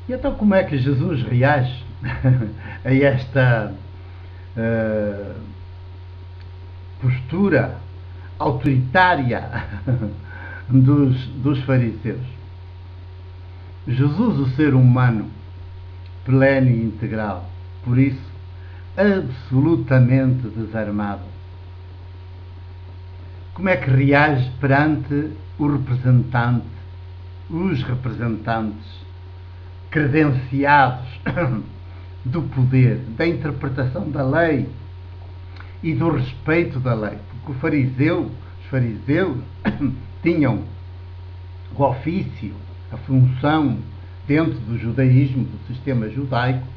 E então como é que Jesus reage a esta postura autoritária dos fariseus? Jesus, o ser humano pleno e integral, por isso absolutamente desarmado, como é que reage perante os representantes credenciados do poder, da interpretação da lei e do respeito da lei? Porque os fariseus tinham o ofício, a função, dentro do judaísmo, do sistema judaico,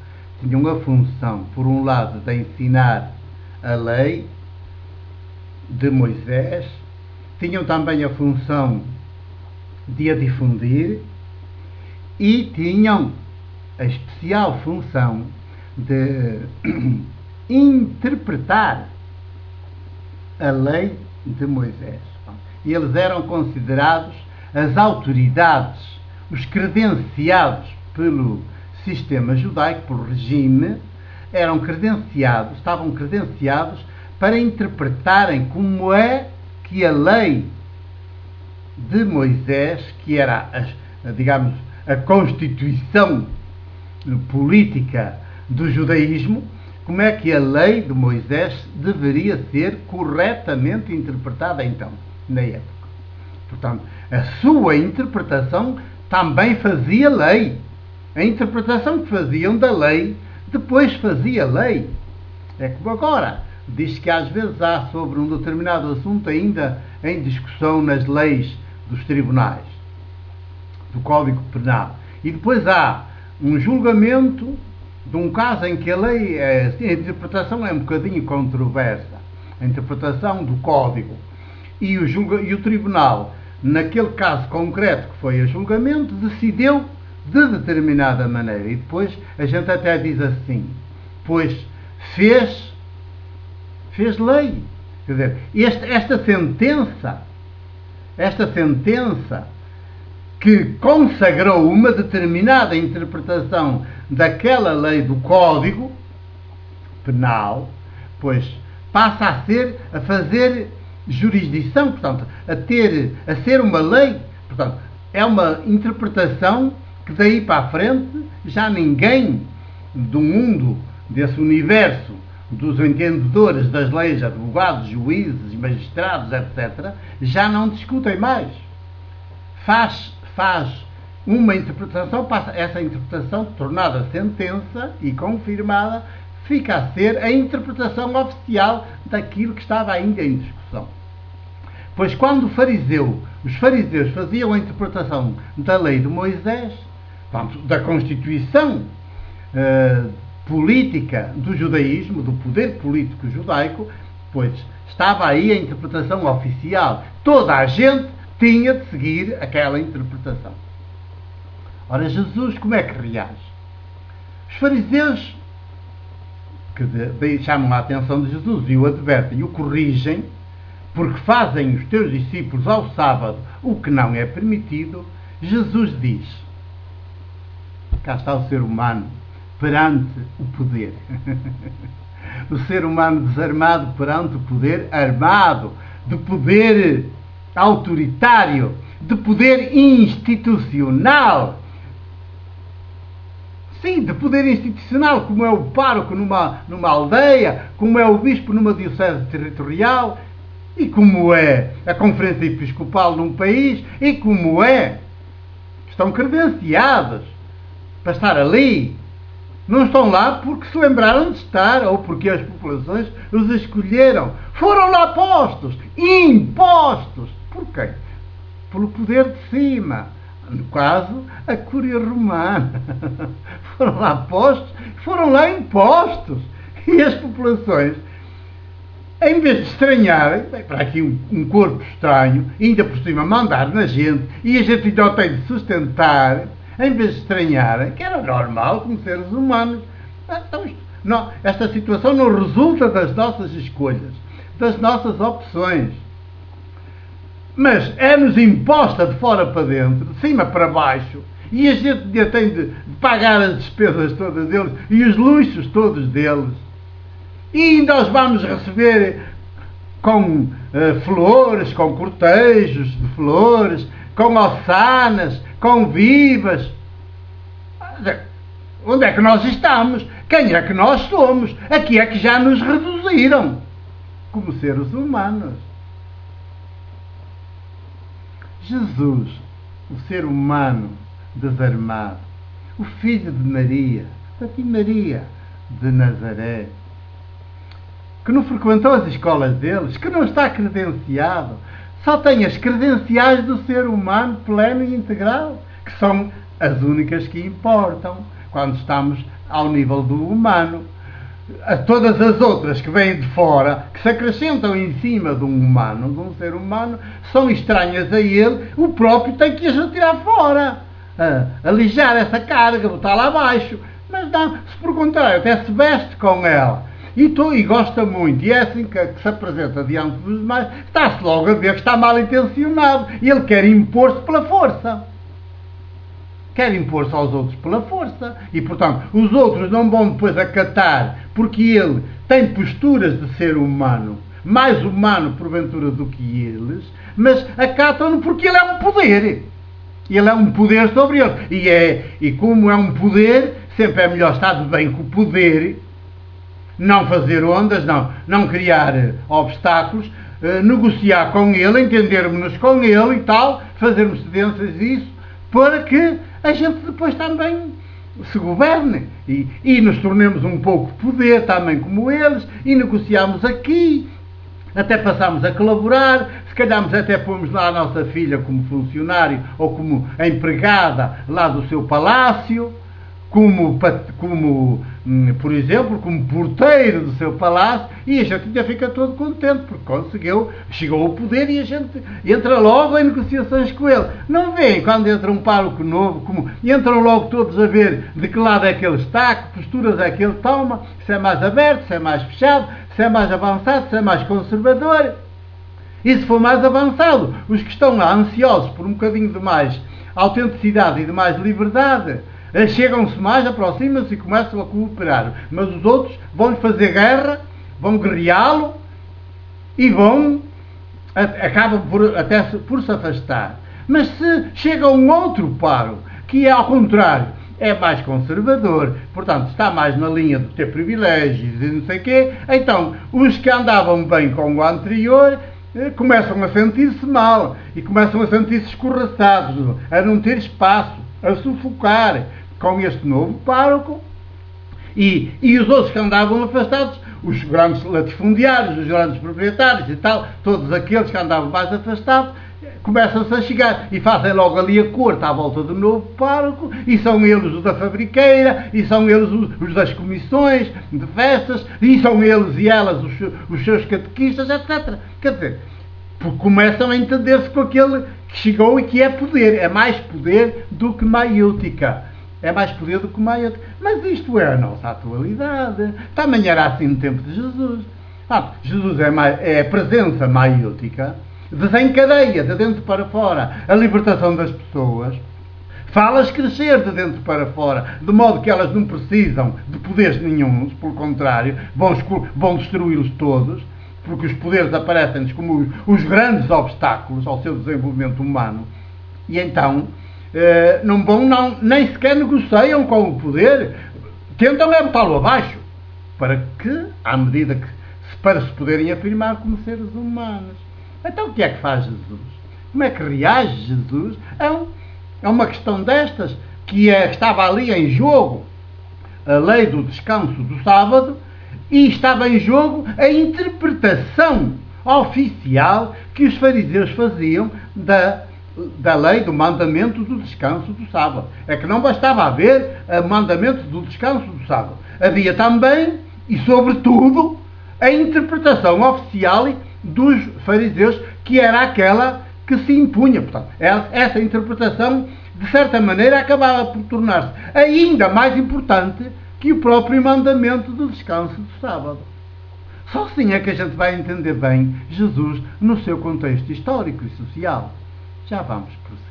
tinham a função, por um lado, de ensinar a lei de Moisés, tinham também a função de a difundir e tinham a especial função de interpretar a lei de Moisés. E eles eram considerados as autoridades, os credenciados pelo sistema judaico, pelo regime, estavam credenciados para interpretarem como é que a lei de Moisés, que era, digamos, a constituição política do judaísmo, como é que a lei de Moisés deveria ser corretamente interpretada então, na época. Portanto, a sua interpretação também fazia lei. A interpretação que faziam da lei depois fazia lei. É como agora. Diz que às vezes há sobre um determinado assunto ainda em discussão nas leis dos tribunais, do Código Penal. E depois há um julgamento de um caso em que a lei, a interpretação é um bocadinho controversa. A interpretação do Código. E o tribunal, naquele caso concreto que foi a julgamento, decidiu de determinada maneira. E depois a gente até diz assim, pois fez lei. Quer dizer, esta sentença que consagrou uma determinada interpretação daquela lei do Código Penal, pois passa a fazer jurisdição, portanto, a ser uma lei. Portanto, é uma interpretação que daí para a frente já ninguém do mundo, desse universo dos entendedores das leis, advogados, juízes, magistrados, etc., já não discutem mais. Faz uma interpretação, passa essa interpretação tornada sentença e confirmada, fica a ser a interpretação oficial daquilo que estava ainda em discussão. Pois quando os fariseus faziam a interpretação da lei de Moisés, portanto, da Constituição política do judaísmo, do poder político judaico, pois estava aí a interpretação oficial. Toda a gente tinha de seguir aquela interpretação. Ora, Jesus como é que reage? Os fariseus, que chamam a atenção de Jesus e o advertem, o corrigem, porque fazem os teus discípulos ao sábado o que não é permitido, Jesus diz, cá está o ser humano perante o poder. O ser humano desarmado perante o poder armado, de poder autoritário, de poder institucional. Sim, de poder institucional, como é o pároco numa aldeia, como é o bispo numa diocese territorial, e como é a conferência episcopal num país, e como é. Estão credenciados para estar ali. Não estão lá porque se lembraram de estar ou porque as populações os escolheram. Foram lá postos, impostos. Por quem? Pelo poder de cima. No caso, a Cúria Romana. Foram lá postos, foram lá impostos. E as populações, em vez de estranharem, para aqui um corpo estranho, ainda por cima mandar na gente, e a gente ainda tem de sustentar, em vez de estranharem, que era normal como seres humanos. Então, esta situação não resulta das nossas escolhas, das nossas opções, mas é-nos imposta de fora para dentro, de cima para baixo, e a gente ainda tem de pagar as despesas todas deles e os luxos todos deles. E ainda os vamos receber com flores, com cortejos de flores, com ossanas, com vivas. Onde é que nós estamos? Quem é que nós somos? Aqui é que já nos reduziram como seres humanos. Jesus, o ser humano desarmado, o filho de Maria, de Maria de Nazaré, que não frequentou as escolas deles, que não está credenciado, só tem as credenciais do ser humano pleno e integral, que são as únicas que importam quando estamos ao nível do humano. Todas as outras que vêm de fora, que se acrescentam em cima de um humano, de um ser humano, são estranhas a ele, o próprio tem que as retirar fora, alijar essa carga, botar-la abaixo. Mas não, se por contrário, até se veste com ela e gosta muito, e é assim que se apresenta diante dos demais, está-se logo a ver que está mal intencionado, e ele quer impor-se pela força. Quer impor-se aos outros pela força. E, portanto, os outros não vão depois acatar, porque ele tem posturas de ser humano, mais humano, porventura, do que eles, mas acatam-no porque ele é um poder. Ele é um poder sobre eles. E como é um poder, sempre é melhor estar de bem com o poder, não fazer ondas, não criar obstáculos, negociar com ele, entendermos-nos com ele e tal, fazermos cedências disso, para que a gente depois também se governe e nos tornemos um pouco poder também como eles, e negociamos aqui, até passamos a colaborar, se calhar até pomos lá a nossa filha como funcionário ou como empregada lá do seu palácio, como, por exemplo, como porteiro do seu palácio, e a gente ainda fica todo contente, porque chegou ao poder, e a gente entra logo em negociações com ele. Não vêem quando entra um pároco novo, como entram logo todos a ver de que lado é que ele está, que posturas é que ele toma, se é mais aberto, se é mais fechado, se é mais avançado, se é mais conservador. E se for mais avançado, os que estão lá ansiosos por um bocadinho de mais autenticidade e de mais liberdade, chegam-se mais, aproximam-se e começam a cooperar. Mas os outros vão-lhe fazer guerra, vão guerreá-lo e acabam até por se afastar. Mas se chega um outro pároco, que é ao contrário, é mais conservador, portanto está mais na linha de ter privilégios e não sei o quê, então os que andavam bem com o anterior começam a sentir-se mal e começam a sentir-se escorraçados, a não ter espaço, a sufocar com este novo pároco, e os outros que andavam afastados, os grandes latifundiários, os grandes proprietários e tal, todos aqueles que andavam mais afastados, começam-se a chegar e fazem logo ali a corte à volta do novo pároco, e são eles os da fabriqueira, e são eles os das comissões de festas, e são eles e elas os seus catequistas, etc. Quer dizer, porque começam a entender-se com aquele que chegou e que é poder. É mais poder do que maiútica. É mais poder do que maiútica. Mas isto é a nossa atualidade. Também era assim no tempo de Jesus. Jesus é a presença maiútica, desencadeia de dentro para fora a libertação das pessoas, fala-as crescer de dentro para fora, de modo que elas não precisam de poderes nenhuns, pelo contrário, vão destruí-los todos, porque os poderes aparecem-nos como os grandes obstáculos ao seu desenvolvimento humano, e então nem sequer negociam com o poder, tentam levantá-lo abaixo, para se poderem afirmar como seres humanos. Então o que é que faz Jesus? Como é que reage Jesus a uma questão destas, que estava ali em jogo a lei do descanso do sábado, e estava em jogo a interpretação oficial que os fariseus faziam da lei, do mandamento do descanso do sábado. É que não bastava haver o mandamento do descanso do sábado. Havia também, e sobretudo, a interpretação oficial dos fariseus, que era aquela que se impunha. Portanto, essa interpretação, de certa maneira, acabava por tornar-se ainda mais importante que o próprio mandamento do descanso do sábado. Só assim é que a gente vai entender bem Jesus no seu contexto histórico e social. Já vamos prosseguir.